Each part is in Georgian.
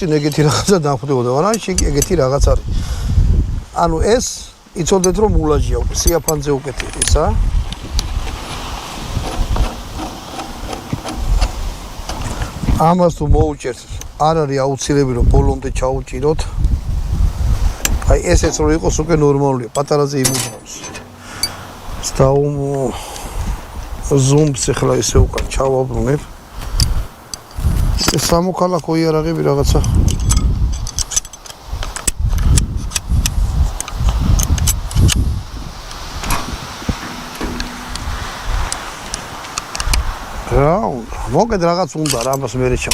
ეგეთი რაღაცა დამხვდებოდა, მაგრამ ეგეთი რაღაც არის. ანუ ეს იცოდეთ რომ მულაჯია უკვე, სიაფანზე უკეთ ისა. ამას თუ მოუჭერთ, არ არის აუცილებელი რომ ბოლომდე ჩაუჭიროთ. აი ესეც რო იყოს უკვე ნორმალურია, პატარაზე იმუშავოს. დავუმო ზუმს ახლა ისე უკან ჩავაბრუნებ. ეს სამოქალაქო იარაღები რაღაცა მოგეთ რაღაც უნდა რა ამას მე რეჩა.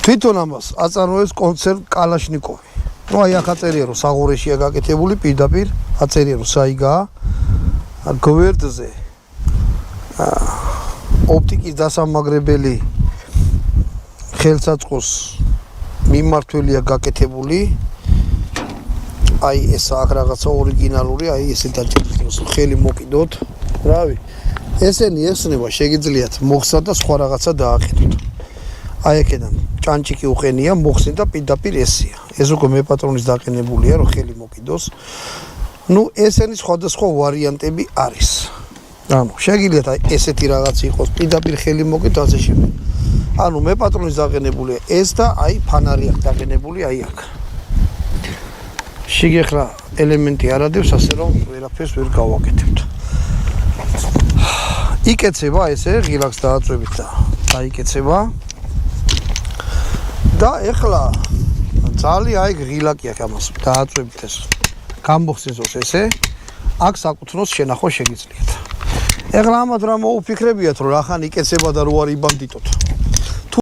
თვითონ ამას აწარმოებს კონცერტ კალაშნიკოვი. ნუ აი ახ აწერია რომ საღორეშია გაკეთებული პირდაპირ, აწერია რომ საიგაა. გვერდზე ოპტიკის დასამაგრებელი ხელსაწყოს მიმართველია გაკეთებული. აი ეს აქ რაღაცა ორიგინალური, აი ესე დაჭერს ხელი მოკიდოთ. რავი ესენი ესნება შეგიძლიათ მოხსნათ და სხვა რაღაცა დააყენოთ. აი აქედან ჭანჭიკი უყენია, მოხსნით და პირდაპირ ესია. ეს უკვე მე პატრონის დაყენებულია, რომ ხელი მოკიდოს. ნუ ესენი სხვადასხვა ვარიანტები არის. ანუ შეგიძლიათ აი ესეთი რაღაც იყოს, პირდაპირ ხელი მოკიდოთ ასე შემდეგ. ანუ მე პატრონის დაყენებულია ეს და აი ფანარი აქვს დაყენებული აი აქ. შეგეხლა ელემენტი არ ადევს, ასე რომ ვერაფერს ვერ გავაკეთებთ. იკეცება ესე ღილაკს დააწვევით და დაიკეცება და ეხლა ძალი აი ღილაკი აქვს ამას დააწვევით ეს გამოგხსნოს ესე აქ საკუთნოს შენახვა შეგიძლიათ. ეხლა ამათ რა მოუფიქრებიათ რომ რახან იკეცება და რო არ იბანდიტოთ.